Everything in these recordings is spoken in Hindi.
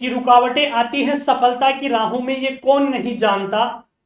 कि रुकावटें आती हैं सफलता की राहों में ये कौन नहीं जानता,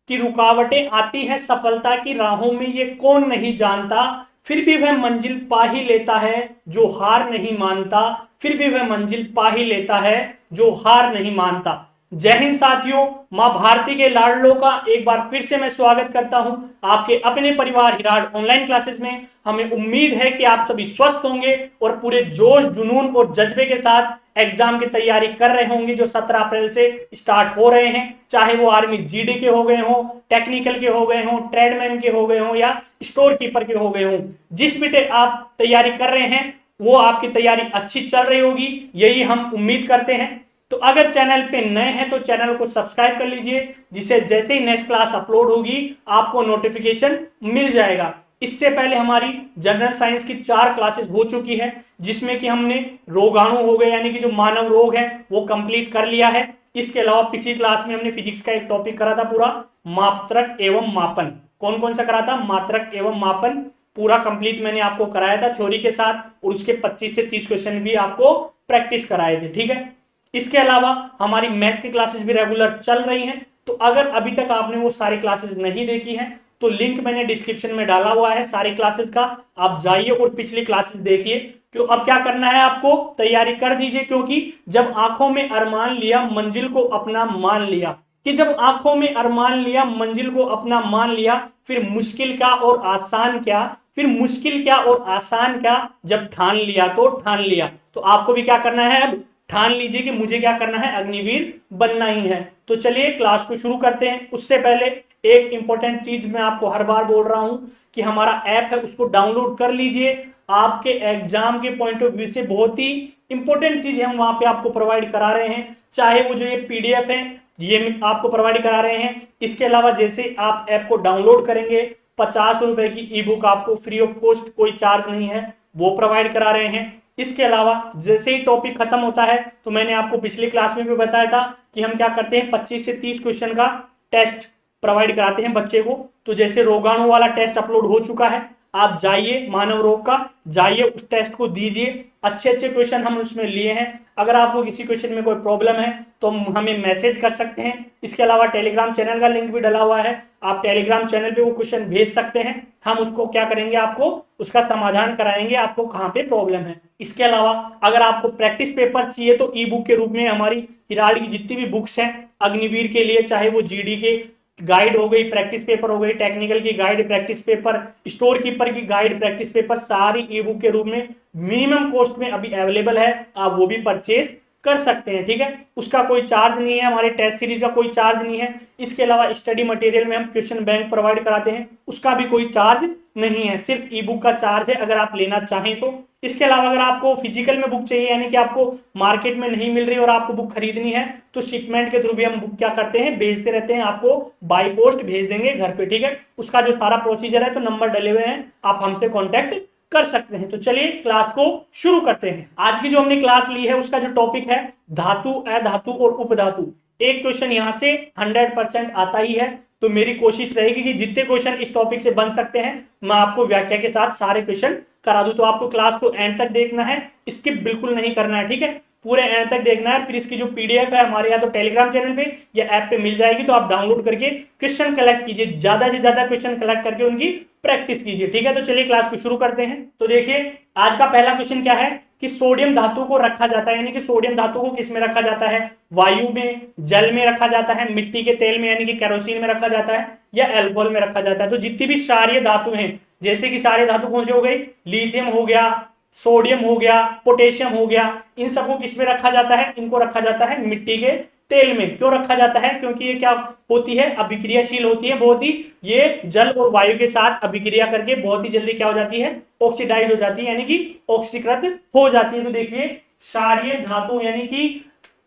कि रुकावटें आती हैं सफलता की राहों में ये कौन नहीं जानता, फिर भी वह मंजिल पा ही लेता है जो हार नहीं मानता, फिर भी वह मंजिल पा ही लेता है जो हार नहीं मानता। जय हिंद साथियों, मां भारती के लाडलों का एक बार फिर से मैं स्वागत करता हूं आपके अपने परिवार हिराड ऑनलाइन क्लासेस में। हमें उम्मीद है कि आप सभी स्वस्थ होंगे और पूरे जोश जुनून और जज्बे के साथ एग्जाम की तैयारी कर रहे होंगे जो 17 अप्रैल से स्टार्ट हो रहे हैं, चाहे वो आर्मी जीडी के हो गए हों, टेक्निकल के हो गए हों, ट्रेडमैन के हो गए हों या स्टोर कीपर के हो गए हों। जिस भी आप तैयारी कर रहे हैं वो आपकी तैयारी अच्छी चल रही होगी, यही हम उम्मीद करते हैं। तो अगर चैनल पे नए हैं तो चैनल को सब्सक्राइब कर लीजिए, जिससे जैसे ही नेक्स्ट क्लास अपलोड होगी आपको नोटिफिकेशन मिल जाएगा। इससे पहले हमारी जनरल साइंस की 4 क्लासेस हो चुकी है, जिसमें कि हमने रोगाणु हो गए यानी कि जो मानव रोग है वो कंप्लीट कर लिया है। इसके अलावा पिछली क्लास में हमने फिजिक्स का एक टॉपिक करा था पूरा, मात्रक एवं मापन। कौन कौन सा करा था? मात्रक एवं मापन पूरा कंप्लीट मैंने आपको कराया था थ्योरी के साथ, और उसके 25 से 30 क्वेश्चन भी आपको प्रैक्टिस कराए थे। ठीक है, इसके अलावा हमारी मैथ की क्लासेस भी रेगुलर चल रही हैं। तो अगर अभी तक आपने वो सारी क्लासेस नहीं देखी हैं तो लिंक मैंने डिस्क्रिप्शन में डाला हुआ है सारी क्लासेस का, आप जाइए और पिछली क्लासेस देखिए। क्यों अब क्या करना है आपको? तैयारी कर दीजिए, क्योंकि जब आंखों में अरमान लिया मंजिल को अपना मान लिया, कि जब आंखों में अरमान लिया मंजिल को अपना मान लिया, फिर मुश्किल क्या और आसान क्या, फिर मुश्किल क्या और आसान क्या, जब ठान लिया तो ठान लिया। तो आपको भी क्या करना है? अब ठान लीजिए कि मुझे क्या करना है, अग्निवीर बनना ही है। तो चलिए क्लास को शुरू करते हैं। उससे पहले एक इंपॉर्टेंट चीज मैं आपको हर बार बोल रहा हूं कि हमारा ऐप है उसको डाउनलोड कर लीजिए। आपके एग्जाम के पॉइंट ऑफ व्यू से बहुत ही इंपॉर्टेंट चीज हम वहां पे आपको प्रोवाइड करा रहे हैं, चाहे वो जो ये पीडीएफ है ये आपको प्रोवाइड करा रहे हैं। इसके अलावा जैसे आप ऐप को डाउनलोड करेंगे 50 रुपए की ई बुक आपको फ्री ऑफ कॉस्ट, कोई चार्ज नहीं है, वो प्रोवाइड करा रहे हैं। इसके अलावा जैसे ही टॉपिक खत्म होता है, तो मैंने आपको पिछली क्लास में भी बताया था कि हम क्या करते हैं 25 से 30 क्वेश्चन का टेस्ट प्रोवाइड कराते हैं बच्चे को। तो जैसे रोगाणु वाला टेस्ट अपलोड हो चुका है, आप जाइए मानव रोग का, जाइए उस टेस्ट को दीजिए। अच्छे अच्छे क्वेश्चन हम उसमें लिए हैं। अगर आपको किसी क्वेश्चन में कोई प्रॉब्लम है तो हमें मैसेज कर सकते हैं। इसके अलावा टेलीग्राम चैनल का लिंक भी डला हुआ है, आप टेलीग्राम चैनल पे वो क्वेश्चन भेज सकते हैं, हम उसको क्या करेंगे, आपको उसका समाधान कराएंगे, आपको कहाँ पे प्रॉब्लम है। इसके अलावा अगर आपको प्रैक्टिस पेपर चाहिए तो ई बुक के रूप में हमारी हिराड की जितनी भी बुक्स हैं अग्निवीर के लिए, चाहे वो जीडी के गाइड हो गई, प्रैक्टिस पेपर हो गई, टेक्निकल की guide, practice paper, store keeper की गाइड, प्रैक्टिस पेपर, सारी ई बुक के रूप में मिनिमम कॉस्ट में अभी अवेलेबल है, आप वो भी परचेज कर सकते हैं। ठीक है, उसका कोई चार्ज नहीं है, हमारे टेस्ट सीरीज का कोई चार्ज नहीं है। इसके अलावा स्टडी मटेरियल में हम क्वेश्चन बैंक प्रोवाइड कराते हैं, उसका भी कोई चार्ज नहीं है, सिर्फ ई बुक का चार्ज है अगर आप लेना चाहें तो। इसके अलावा अगर आपको फिजिकल में बुक चाहिए, यानी कि आपको मार्केट में नहीं मिल रही और आपको बुक खरीदनी है, तो शिपमेंट के थ्रू भी हम बुक क्या करते हैं, भेजते रहते हैं, आपको बाई पोस्ट भेज देंगे घर पे। ठीक है, उसका जो सारा प्रोसीजर है तो नंबर डले हुए हैं, आप हमसे कॉन्टेक्ट कर सकते हैं। तो चलिए क्लास को शुरू करते हैं। आज की जो हमने क्लास ली है उसका जो टॉपिक है धातु, अधातु और उपधातु। एक क्वेश्चन यहां से 100% आता ही है, तो मेरी कोशिश रहेगी कि जितने क्वेश्चन इस टॉपिक से बन सकते हैं मैं आपको व्याख्या के साथ सारे क्वेश्चन करा दूं। तो आपको क्लास को एंड तक देखना है, स्किप बिल्कुल नहीं करना है। ठीक है, पूरे एंड तक देखना है। फिर इसकी जो पीडीएफ है हमारे या तो टेलीग्राम चैनल पे या ऐप पे मिल जाएगी, तो आप डाउनलोड करके क्वेश्चन कलेक्ट कीजिए, ज्यादा से ज्यादा क्वेश्चन कलेक्ट करके उनकी प्रैक्टिस कीजिए। ठीक है, तो चलिए क्लास को शुरू करते हैं। तो देखिए आज का पहला क्वेश्चन क्या है कि सोडियम धातु को रखा जाता है, यानी कि सोडियम धातु को किस में रखा जाता है? वायु में, जल में रखा जाता है, मिट्टी के तेल में यानी कि केरोसिन में रखा जाता है, या एल्कोहल में रखा जाता है। तो जितनी भी क्षारीय धातु हैं, जैसे कि सारे धातु कौन से हो गए, लिथियम हो गया, सोडियम हो गया, पोटेशियम हो गया, इन सबको किस में रखा जाता है? इनको रखा जाता है मिट्टी के तेल में। क्यों रखा जाता है? क्योंकि ये क्या होती है, अभिक्रियाशील होती है बहुत ही, ये जल और वायु के साथ अभिक्रिया करके बहुत ही जल्दी क्या हो जाती है, ऑक्सीडाइज हो जाती है, यानी कि ऑक्सीकृत हो जाती है। तो देखिए क्षारीय धातु यानी कि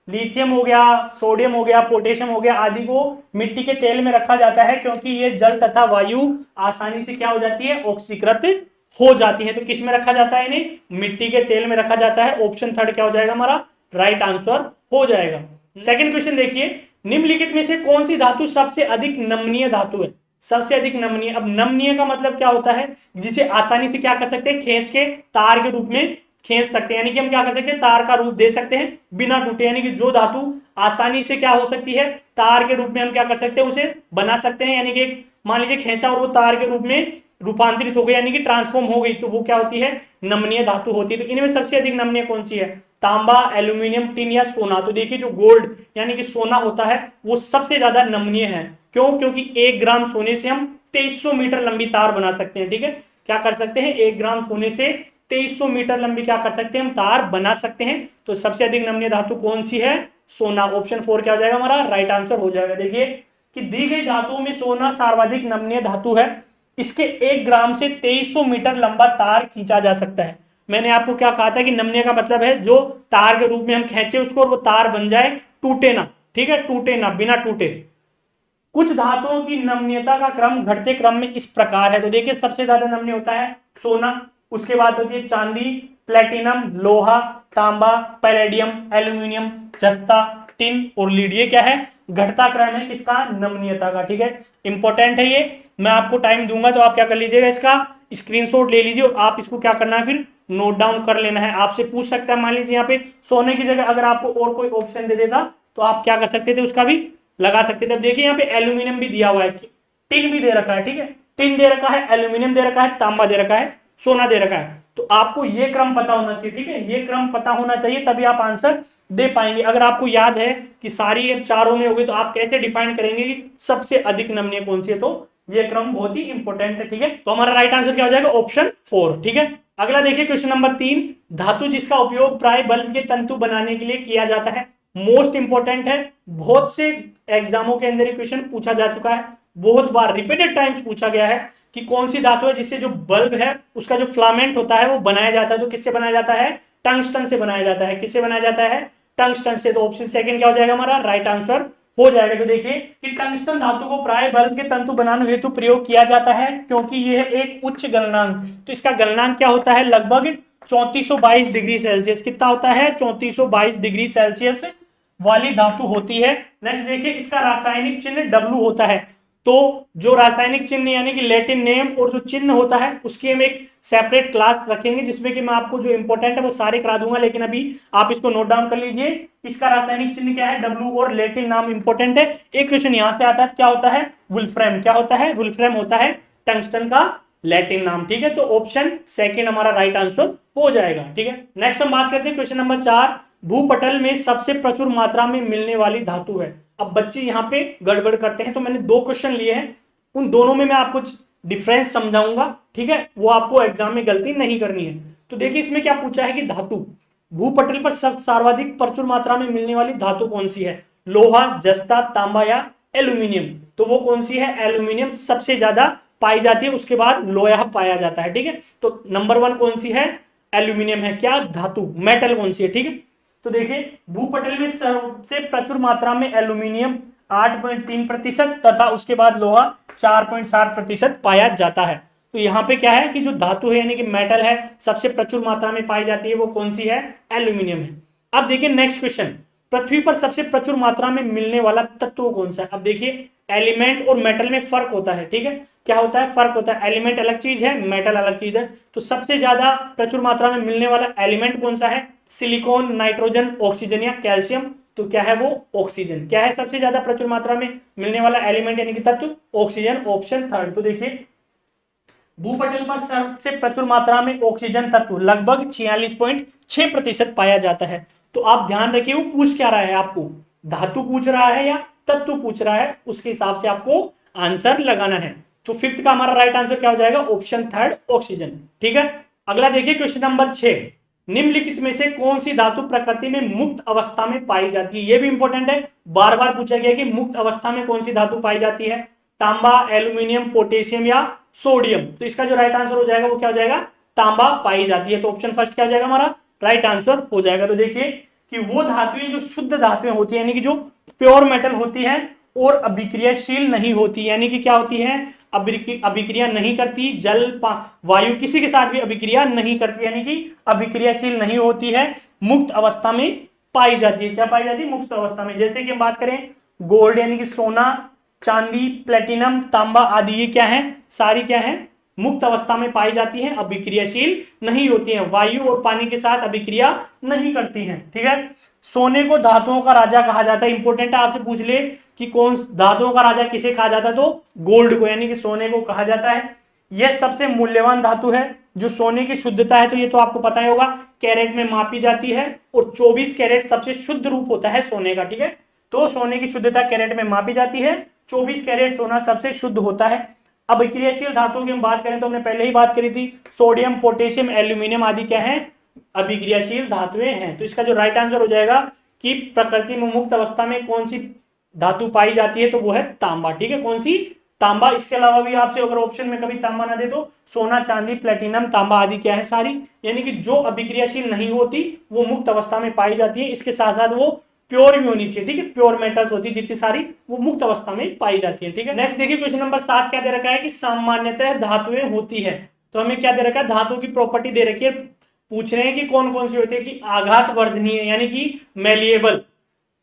लिथियम हो गया, सोडियम हो गया, पोटेशियम हो गया आदि को मिट्टी के तेल में रखा जाता है, क्योंकि ये जल तथा वायु आसानी से क्या हो जाती है, ऑक्सीकृत हो जाती है। तो किस में रखा जाता है इन्हें? मिट्टी के तेल में रखा जाता है। ऑप्शन थर्ड क्या हो जाएगा हमारा, राइट आंसर हो जाएगा। सेकंड क्वेश्चन देखिए, निम्नलिखित में से कौन सी धातु सबसे अधिक नमनीय धातु है? सबसे अधिक नमनीय, अब नमनीय का मतलब क्या होता है, जिसे आसानी से क्या कर सकते हैं, खींच के तार के रूप में खींच सकते हैं, यानी कि हम क्या कर सकते हैं, तार का रूप दे सकते हैं बिना टूटे, यानी कि जो धातु आसानी से क्या हो सकती है, तार के रूप में हम क्या कर सकते हैं, उसे बना सकते हैं। यानी कि मान लीजिए खींचा और वो तार के रूप में रूपांतरित हो गई, यानी कि ट्रांसफॉर्म हो गई, तो वो क्या होती है, नमनीय धातु होती है। तो इनमें सबसे अधिक नमनीय कौन सी है, तांबा, एल्यूमिनियम, टिन या सोना। तो देखिए जो गोल्ड यानी कि सोना होता है वो सबसे ज्यादा नमनीय है। क्यों, क्योंकि 1 ग्राम सोने से हम 2300 मीटर लंबी तार बना सकते हैं। ठीक है, क्या कर सकते हैं, 1 ग्राम सोने से 2300 मीटर लंबी क्या कर सकते हैं, हम तार बना सकते हैं। तो सबसे अधिक नमनीय धातु कौन सी है, सोना। ऑप्शन 4 क्या हो जाएगा हमारा राइट आंसर हो जाएगा। देखिए कि दी गई धातुओं में सोना सर्वाधिक नमनीय धातु है, इसके 1 ग्राम से 2300 मीटर लंबा तार खींचा जा सकता है। मैंने आपको क्या कहा था कि नमनीय का मतलब है जो तार के रूप में हम खींचे उसको और वो तार बन जाए, टूटे ना। ठीक है, टूटे ना, बिना टूटे। कुछ धातुओं की नमनीयता का क्रम घटते क्रम में इस प्रकार है। तो देखिए सबसे ज्यादा नमनीय होता है सोना, उसके बाद होती है चांदी, प्लेटिनम, लोहा, तांबा, पैलेडियम, एल्यूमिनियम, जस्ता, टिन और लीड। ये क्या है, घटता क्रम है किसका, नमनीयता का। ठीक है, इंपॉर्टेंट है ये। मैं आपको टाइम दूंगा तो आप क्या कर लीजिएगा, इसका स्क्रीनशॉट ले लीजिए और आप इसको क्या करना है, फिर नोट डाउन कर लेना है। आपसे पूछ सकता है, मान लीजिए यहाँ पे सोने की जगह अगर आपको और कोई ऑप्शन दे देता तो आप क्या कर सकते थे, उसका भी लगा सकते थे। अब देखिए यहाँ पे एल्यूमिनियम भी दिया हुआ है, टिन भी दे रखा है। ठीक है, टिन दे रखा है, एल्यूमिनियम दे रखा है, तांबा दे रखा है, सोना दे रखा है। तो आपको ये क्रम पता होना चाहिए। ठीक है, ये क्रम पता होना चाहिए, तभी आप आंसर दे पाएंगे। अगर आपको याद है कि सारी ये चारों में होगी तो आप कैसे डिफाइन करेंगे कि सबसे अधिक नमनीय कौन सी है। तो ये क्रम बहुत ही इंपॉर्टेंट है। ठीक है, तो हमारा राइट आंसर क्या हो जाएगा, ऑप्शन 4। ठीक है, अगला देखिए क्वेश्चन नंबर 3, धातु जिसका उपयोग प्राय बल्ब के तंतु बनाने के लिए किया जाता है। मोस्ट इंपॉर्टेंट है, बहुत से एग्जामों के अंदर ये क्वेश्चन पूछा जा चुका है, बहुत बार रिपीटेड टाइम्स पूछा गया है कि कौन सी धातु है जिससे जो बल्ब है उसका जो फिलामेंट होता है वो बनाया जाता है। तो किससे बनाया जाता है, टंगस्टन से बनाया जाता है। किससे बनाया जाता है, टंगस्टन से। तो ऑप्शन सेकंड क्या हो जाएगा हमारा राइट आंसर हो जाएगा। तो देखिए कि टंगस्टन धातु को प्राय बल्ब के तंतु बनाने हेतु प्रयोग किया जाता है क्योंकि यह एक उच्च गलनांक, तो इसका गलनांक क्या होता है, लगभग 3422 डिग्री सेल्सियस। कितना होता है, 3422 डिग्री सेल्सियस वाली धातु होती है। नेक्स्ट देखिए इसका रासायनिक चिन्ह डब्लू होता है। तो जो रासायनिक चिन्ह यानी कि लैटिन नेम और जो चिन्ह होता है उसकी हम एक सेपरेट क्लास रखेंगे जिसमें कि मैं आपको जो इंपॉर्टेंट है वो सारे करा दूंगा, लेकिन अभी आप इसको नोट डाउन कर लीजिए। इसका रासायनिक चिन्ह क्या है, डब्लू, और लैटिन नाम इंपॉर्टेंट है। एक क्वेश्चन यहां से आता है, क्या होता है, वुल्फ्रेम। क्या होता है, वुल्फ्रेम होता है टंगस्टन का लैटिन नाम। ठीक है, तो ऑप्शन सेकंड हमारा राइट आंसर हो जाएगा। ठीक है, नेक्स्ट हम बात करते हैं क्वेश्चन नंबर 4, भूपटल में सबसे प्रचुर मात्रा में मिलने वाली धातु है। अब बच्चे यहाँ पे गड़बड़ करते हैं, तो मैंने 2 क्वेश्चन लिए हैं, उन दोनों में मैं आपको डिफरेंस समझाऊंगा। ठीक है, वो आपको एग्जाम में गलती नहीं करनी है। तो देखिए इसमें क्या पूछा है कि धातु भूपटल पर सब सर्वाधिक प्रचुर मात्रा में मिलने वाली धातु कौन सी है, लोहा, जस्ता, तांबा या एल्यूमिनियम। तो वो कौन सी है, एल्यूमिनियम सबसे ज्यादा पाई जाती है, उसके बाद लोहा पाया जाता है। ठीक है, तो नंबर 1 कौन सी है, एल्यूमिनियम है। क्या धातु, मेटल कौन सी है। ठीक है, तो देखिए भूपटल में सबसे प्रचुर मात्रा में एल्यूमिनियम 8.3% तथा उसके बाद लोहा 4.7% पाया जाता है। तो यहाँ पे क्या है कि जो धातु है यानी कि मेटल है सबसे प्रचुर मात्रा में पाई जाती है, वो कौन सी है, एल्यूमिनियम है। अब देखिए नेक्स्ट क्वेश्चन, पृथ्वी पर सबसे प्रचुर मात्रा में मिलने वाला तत्व कौन सा है। अब देखिए एलिमेंट और मेटल में फर्क होता है। ठीक है, क्या होता है, फर्क होता है। एलिमेंट अलग चीज है, मेटल अलग चीज है। तो सबसे ज्यादा प्रचुर मात्रा में मिलने वाला एलिमेंट कौन सा है, सिलिकॉन, नाइट्रोजन, ऑक्सीजन या कैल्शियम। तो क्या है वो, ऑक्सीजन। क्या है सबसे ज्यादा प्रचुर मात्रा में मिलने वाला एलिमेंट यानी कि तत्व, ऑक्सीजन, ऑप्शन 3। तो देखिए भूपटल पर सबसे प्रचुर मात्रा में ऑक्सीजन तत्व लगभग 46.6% पाया जाता है। तो आप ध्यान रखिए वो पूछ क्या रहा है आपको, धातु पूछ रहा है या तत्व पूछ रहा है, उसके हिसाब से आपको आंसर लगाना है। तो 5th का हमारा राइट आंसर क्या हो जाएगा, ऑप्शन 3 ऑक्सीजन। ठीक है, अगला देखिए क्वेश्चन नंबर 6, निम्नलिखित में से कौन सी धातु प्रकृति में मुक्त अवस्था में पाई जाती है। यह भी इंपॉर्टेंट है, बार बार पूछा गया कि मुक्त अवस्था में कौन सी धातु पाई जाती है, तांबा, एल्यूमिनियम, पोटेशियम या सोडियम। तो इसका जो राइट आंसर हो जाएगा वो क्या हो जाएगा, तांबा पाई जाती है। तो ऑप्शन फर्स्ट क्या हो जाएगा हमारा राइट आंसर हो जाएगा। तो देखिए कि वो धातुएं जो शुद्ध धातुएं होती है यानी कि जो प्योर मेटल होती है और अभिक्रियाशील नहीं होती, यानी कि क्या होती है, अभिक्रिया नहीं करती, जल वायु किसी के साथ भी अभिक्रिया नहीं करती, यानी कि अभिक्रियाशील नहीं होती है, मुक्त अवस्था में पाई जाती है। क्या पाई जाती है, मुक्त अवस्था में। जैसे कि हम बात करें गोल्ड यानी कि सोना, चांदी, प्लेटिनम, तांबा आदि, ये क्या है, सारी क्या है, मुक्त अवस्था में पाई जाती हैं, अभिक्रियाशील नहीं होती हैं, वायु और पानी के साथ अभिक्रिया नहीं करती हैं। ठीक है, सोने को धातुओं का राजा कहा जाता है। इंपॉर्टेंट है, आपसे पूछ ले कि कौन धातुओं का राजा किसे कहा जाता है, तो गोल्ड को यानी कि सोने को कहा जाता है। यह सबसे मूल्यवान धातु है। जो सोने की शुद्धता है तो ये तो आपको पता ही होगा, कैरेट में मापी जाती है और 24 कैरेट सबसे शुद्ध रूप होता है सोने का। ठीक है, तो सोने की शुद्धता कैरेट में मापी जाती है, 24 कैरेट सोना सबसे शुद्ध होता है। अब अभिक्रियाशील धातुओं की हम बात करें तो हमने पहले ही बात करी थी, सोडियम, पोटेशियम, एल्यूमिनियम आदि क्या है, अभिक्रियाशील धातुएं हैं। तो इसका जो राइट आंसर हो जाएगा कि प्रकृति में मुक्त अवस्था में कौन सी धातु पाई जाती है, तो वो है तांबा। ठीक है, कौन सी, तांबा। इसके अलावा भी आपसे अगर ऑप्शन में कभी तांबा ना दे तो सोना, चांदी, प्लेटिनम, तांबा आदि क्या है, सारी यानी कि जो अभिक्रियाशील नहीं होती वो मुक्त अवस्था में पाई जाती है। इसके साथ साथ वो प्योर भी होनी चाहिए। ठीक है, प्योर मेटल्स होती है जितनी सारी, वो मुक्त अवस्था में पाई जाती है। ठीक है, नेक्स्ट देखिए क्वेश्चन नंबर 7 क्या दे रखा है कि सामान्यतः धातुएं होती है। तो हमें क्या दे रखा है, धातु की प्रॉपर्टी दे रखी है। पूछ रहे हैं कि कौन कौन सी होती है, कि आघात वर्धनीय यानी कि मेलिएबल,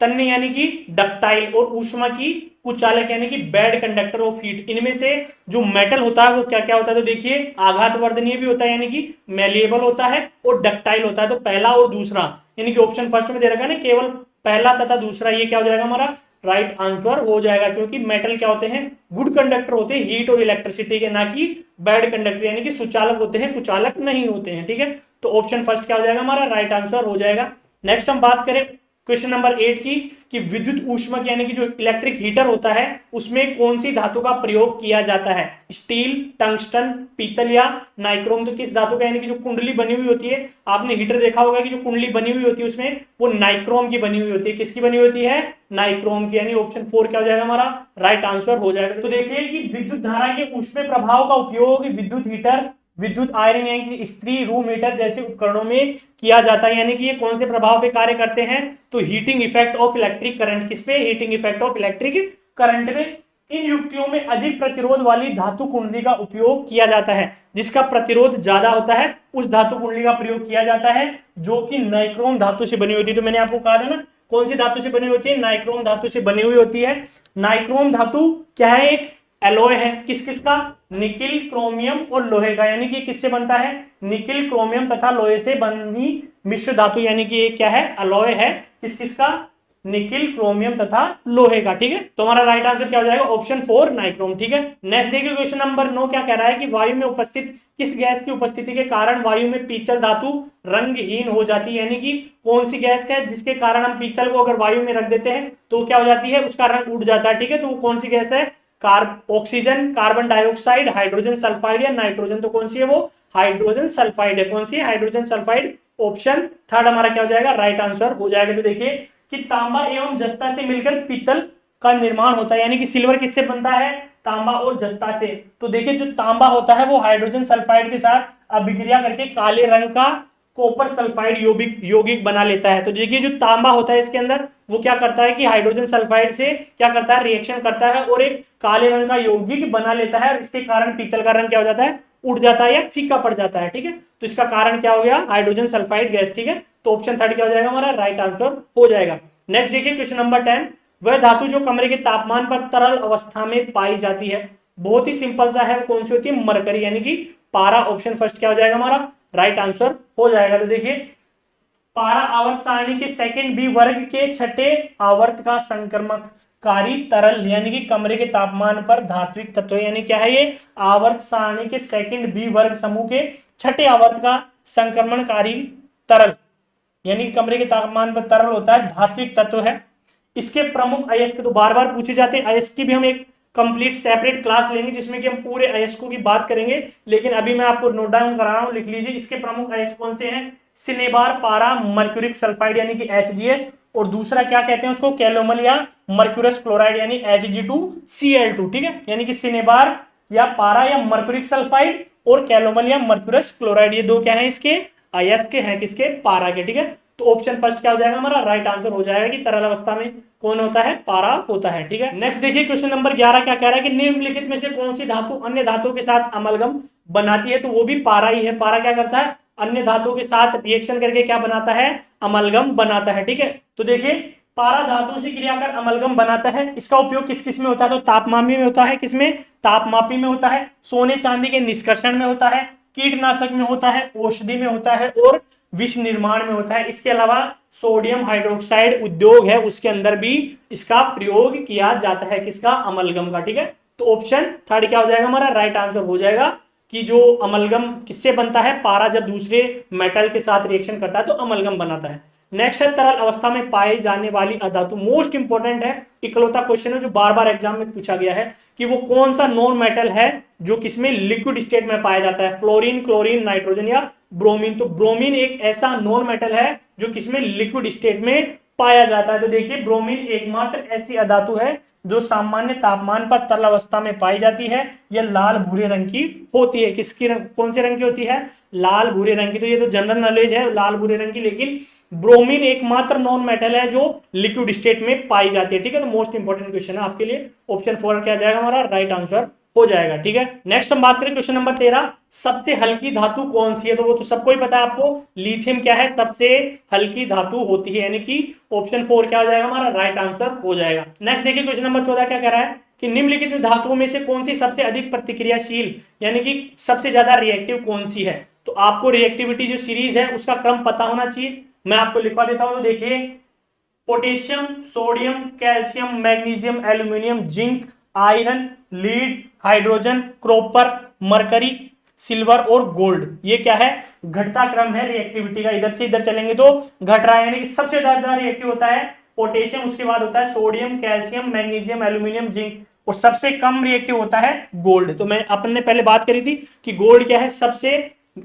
तन्य यानी कि डक्टाइल, और ऊष्मा की कुचालक यानी कि बैड कंडक्टर ऑफ हीट। इनमें से जो मेटल होता है वो क्या क्या होता है, तो देखिए आघात वर्धनीय भी होता है यानी कि मेलिएबल होता है, और डक्टाइल होता है। तो पहला और दूसरा यानी कि ऑप्शन फर्स्ट में दे रखा है ना, केवल पहला तथा दूसरा, ये क्या हो जाएगा हमारा राइट आंसर हो जाएगा। क्योंकि मेटल क्या होते हैं, गुड कंडक्टर होते हैं हीट और इलेक्ट्रिसिटी के, ना कि बैड कंडक्टर यानी कि सुचालक होते हैं, कुचालक नहीं होते हैं। ठीक है, तो ऑप्शन फर्स्ट क्या हो जाएगा हमारा राइट आंसर हो जाएगा। नेक्स्ट हम बात करें क्वेश्चन नंबर 8 की, कि विद्युत ऊष्मक यानी कि जो इलेक्ट्रिक हीटर होता है उसमें कौन सी धातु का प्रयोग किया जाता है, स्टील, टंगस्टन, पीतल या नाइक्रोम। तो किस धातु का, यानी कि जो कुंडली बनी हुई होती है, आपने हीटर देखा होगा कि जो कुंडली बनी हुई होती है उसमें वो नाइक्रोम की बनी हुई होती है। किसकी बनी होती है, नाइक्रोम की, यानी ऑप्शन 4 क्या हो जाएगा हमारा राइट आंसर हो जाएगा। तो देखिए कि विद्युत धारा के ऊष्मीय प्रभाव का उपयोग विद्युत हीटर, विद्युत आयरन यानी कि इस्त्री, रूम हीटर जैसे उपकरणों में किया जाता है। यानी कि ये कौन से प्रभाव पे कार्य करते हैं, तो heating effect of electric current. किस पे, heating effect of electric current में। इन युक्तियों में अधिक प्रतिरोध वाली धातु कुंडली का उपयोग किया जाता है। जिसका प्रतिरोध ज्यादा होता है उस धातु कुंडली का प्रयोग किया जाता है, जो कि नाइक्रोम धातु से बनी होती है। तो मैंने आपको कहा था ना, कौन सी धातु से बनी होती है, नाइक्रोम धातु से बनी हुई होती है। नाइक्रोम धातु क्या है, एक एलॉय है। किस किस का, निकिल, क्रोमियम और लोहे का। यानी कि किससे बनता है, निकिल, क्रोमियम तथा लोहे से बनी मिश्र धातु, यानी कि ये क्या है, अलॉय है। किस किस का, निकिल, क्रोमियम तथा लोहे का। ठीक है, तो हमारा राइट आंसर क्या हो जाएगा, ऑप्शन 4 नाइक्रोम। ठीक है, नेक्स्ट देखिए क्वेश्चन नंबर 9 क्या कह रहा है कि वायु में उपस्थित किस गैस की उपस्थिति के कारण वायु में पीतल धातु रंगहीन हो जाती है। यानी कि कौन सी गैस है जिसके कारण हम पीतल को अगर वायु में रख देते हैं तो क्या हो जाती है, उसका रंग उड़ जाता है। ठीक है, तो वो कौन सी गैस है, oxygen, carbon dioxide, hydrogen sulphide या नाइट्रोजन। तो कौन सी है वो, हाइड्रोजन सल्फाइड है। कौन सी है, हाइड्रोजन सल्फाइड। ऑप्शन थर्ड हमारा क्या हो जाएगा, राइट आंसर हो जाएगा। तो देखिए कि तांबा एवं जस्ता से मिलकर पीतल का निर्माण होता है। यानी कि सिल्वर किससे बनता है, तांबा और जस्ता से। तो देखिए जो तांबा होता है वो हाइड्रोजन सल्फाइड के साथ अभिक्रिया करके काले रंग का कॉपर सल्फाइड यौगिक बना लेता है। तो देखिए जो तांबा होता है इसके अंदर वो क्या करता है कि हाइड्रोजन सल्फाइड से क्या करता है, रिएक्शन करता है और एक काले रंग का यौगिक बना लेता है, और इसके कारण पीतल का रंग क्या हो जाता है, उड़ जाता है या फीका पड़ जाता है। ठीक है, तो इसका कारण क्या हो गया, हाइड्रोजन सल्फाइड गैस। ठीक है, तो ऑप्शन थर्ड क्या हो जाएगा हमारा राइट आंसर हो जाएगा। नेक्स्ट देखिए क्वेश्चन नंबर 10, वह धातु जो कमरे के तापमान पर तरल अवस्था में पाई जाती है। बहुत ही सिंपल सा है, कौन सी होती है, मरकरी यानी कि पारा। ऑप्शन फर्स्ट क्या हो जाएगा हमारा राइट आंसर हो जाएगा। तो देखिए पारा आवर्त सारणी के सेकंड बी वर्ग के छठे आवर्त का संक्रमणकारी तरल यानी कि कमरे के तापमान पर धात्विक तत्व। यानी क्या है ये, आवर्त सारणी के सेकंड बी वर्ग समूह के छठे आवर्त का संक्रमणकारी तरल यानी कि कमरे के तापमान पर तरल होता है, धात्विक तत्व है। इसके प्रमुख अयस्क तो बार बार पूछे जाते हैं, अयस्क की भी हम एक कंप्लीट सेपरेट क्लास लेंगे जिसमें कि हम पूरे अयस्कों की बात करेंगे, लेकिन अभी मैं आपको नोट डाउन करा रहा हूं, लिख लीजिए। इसके प्रमुख अयस्क कौन से हैं, सिनेबार, पारा, मर्क्यूरिक सल्फाइड यानी कि HGS, और दूसरा क्या कहते हैं उसको, कैलोमल या मर्क्यूरस क्लोराइड यानी Hg2Cl2। ठीक है, यानी कि सिनेबार या पारा या मर्क्यूरिक सल्फाइड और कैलोमल या मर्क्यूरस क्लोराइड, ये दो क्या है इसके अयस्क हैं, किसके, पारा के। ठीक है, तो ऑप्शन फर्स्ट क्या हो जाएगा हमारा राइट आंसर हो जाएगा कि तरल अवस्था में कौन होता है, पारा होता है। ठीक है, नेक्स्ट देखिए क्वेश्चन नंबर 11 क्या कह रहा है कि निम्नलिखित में से कौन सी धातु अन्य धातुओं के साथ अमलगम बनाती है। तो वो भी पारा ही है। पारा क्या करता है, अन्य धातुओं के साथ रिएक्शन करके क्या बनाता है, अमलगम बनाता है। ठीक है, तो देखिए पारा धातु से क्रिया कर अमलगम बनाता है। इसका उपयोग किस किस में होता है? तो तापमापी में होता है। किसमें? तापमापी में होता है। सोने चांदी के निष्कर्षण में होता है, कीटनाशक में होता है, औषधि में होता है और विष निर्माण में होता है। इसके अलावा सोडियम हाइड्रोक्साइड उद्योग है, उसके अंदर भी इसका प्रयोग किया जाता है। किसका? अमलगम का। ठीक है, तो ऑप्शन थर्ड क्या हो जाएगा हमारा? राइट आंसर हो जाएगा कि जो अमलगम किससे बनता है? पारा जब दूसरे मेटल के साथ रिएक्शन करता है तो अमलगम बनाता है। नेक्स्ट है तरल अवस्था में पाई जाने वाली अधातु। मोस्ट इंपॉर्टेंट है, इकलौता क्वेश्चन है जो बार बार एग्जाम में पूछा गया है कि वो कौन सा नॉन मेटल है जो किसमें लिक्विड स्टेट में पाया जाता है? फ्लोरीन, क्लोरीन, नाइट्रोजन या ब्रोमीन। तो ब्रोमीन एक ऐसा नॉन मेटल है जो किसमें? लिक्विड स्टेट में पाया जाता है। तो देखिए ब्रोमीन एकमात्र ऐसी अधातु है जो सामान्य तापमान पर तरल अवस्था में पाई जाती है। यह लाल भूरे रंग की होती है। किसकी रंग? कौन से रंग की होती है? लाल भूरे रंग की। तो ये तो जनरल नॉलेज है लाल भूरे रंग की, लेकिन ब्रोमीन एकमात्र नॉन मेटल है जो लिक्विड स्टेट में पाई जाती है। ठीक है, तो मोस्ट इंपॉर्टेंट क्वेश्चन है आपके लिए। ऑप्शन 4 क्या जाएगा हमारा? राइट आंसर हो जाएगा। ठीक है, नेक्स्ट हम बात करें क्वेश्चन नंबर 13, सबसे हल्की धातु कौन सी है? तो वो तो सबको ही पता है आपको, लिथियम क्या है? सबसे हल्की धातु होती है, यानी कि ऑप्शन 4 क्या हो जाएगा हमारा? राइट आंसर हो जाएगा। नेक्स्ट देखिए क्वेश्चन नंबर 14 क्या कह रहा है कि निम्नलिखित धातुओं में से कौन सी सबसे अधिक प्रतिक्रियाशील यानी कि सबसे ज्यादा रिएक्टिव कौन सी है? तो आपको रिएक्टिविटी जो सीरीज है उसका क्रम पता होना चाहिए। मैं आपको लिखवा देता हूं। तो देखिए potassium, sodium, calcium, magnesium, aluminium, zinc, iron, lead, hydrogen, copper, mercury, silver और गोल्ड। ये क्या है? घटता क्रम है रिएक्टिविटी का। इधर से इधर चलेंगे तो घट रहा है, यानी कि सबसे ज्यादा रिएक्टिव होता है पोटेशियम, उसके बाद होता है sodium, calcium, magnesium, aluminium, zinc, और सबसे कम रिएक्टिव होता है गोल्ड। तो मैं अपन ने पहले बात करी थी कि गोल्ड क्या है? सबसे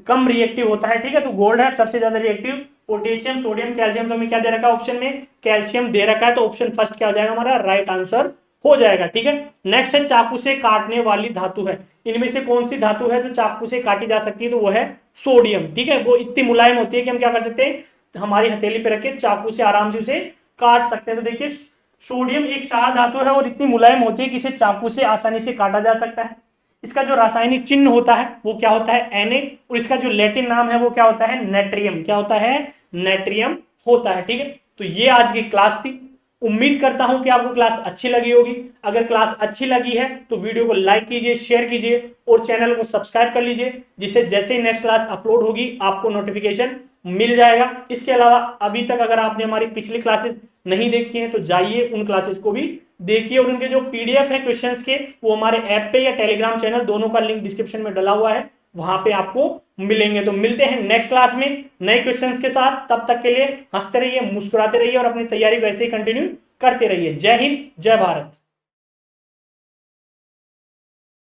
कम रिएक्टिव होता है। ठीक है, तो गोल्ड है सबसे ज्यादा रिएक्टिव। पोटेशियम, सोडियम, कैल्शियम, तो हमें क्या दे रखा है ऑप्शन में? कैल्शियम दे रखा है। तो ऑप्शन फर्स्ट क्या हो जाएगा हमारा? राइट आंसर हो जाएगा। ठीक है, नेक्स्ट है चाकू से काटने वाली धातु है। इनमें से कौन सी धातु है जो चाकू से काटी जा सकती है? तो वो है सोडियम। ठीक है, वो इतनी मुलायम होती है कि हम क्या कर सकते हैं? हमारी हथेली पे रख के चाकू से आराम से उसे काट सकते हैं। तो देखिए सोडियम एक क्षार धातु है और इतनी मुलायम होती है कि इसे चाकू से आसानी से काटा जा सकता है। इसका जो रासायनिक चिन्ह होता है वो क्या होता है? Na, और इसका जो लैटिन नाम है वो क्या होता है? नेट्रियम। क्या होता है? नेट्रियम होता है। ठीक है, तो ये आज की क्लास थी। उम्मीद करता हूं कि आपको क्लास अच्छी लगी होगी। अगर क्लास अच्छी लगी है तो वीडियो को लाइक कीजिए, शेयर कीजिए और चैनल को सब्सक्राइब कर लीजिए, जिससे जैसे ही नेक्स्ट क्लास अपलोड होगी आपको नोटिफिकेशन मिल जाएगा। इसके अलावा अभी तक अगर आपने हमारी पिछली क्लासेस नहीं देखी हैं तो जाइए उन क्लासेस को भी देखिए, और उनके जो पीडीएफ है क्वेश्चंस के वो हमारे ऐप पे या टेलीग्राम चैनल दोनों का लिंक डिस्क्रिप्शन में डला हुआ है, वहां पे आपको मिलेंगे। तो मिलते हैं नेक्स्ट क्लास में नए क्वेश्चंस के साथ। तब तक के लिए हंसते रहिए, मुस्कुराते रहिए और अपनी तैयारी वैसे ही कंटिन्यू करते रहिए। जय हिंद, जय भारत।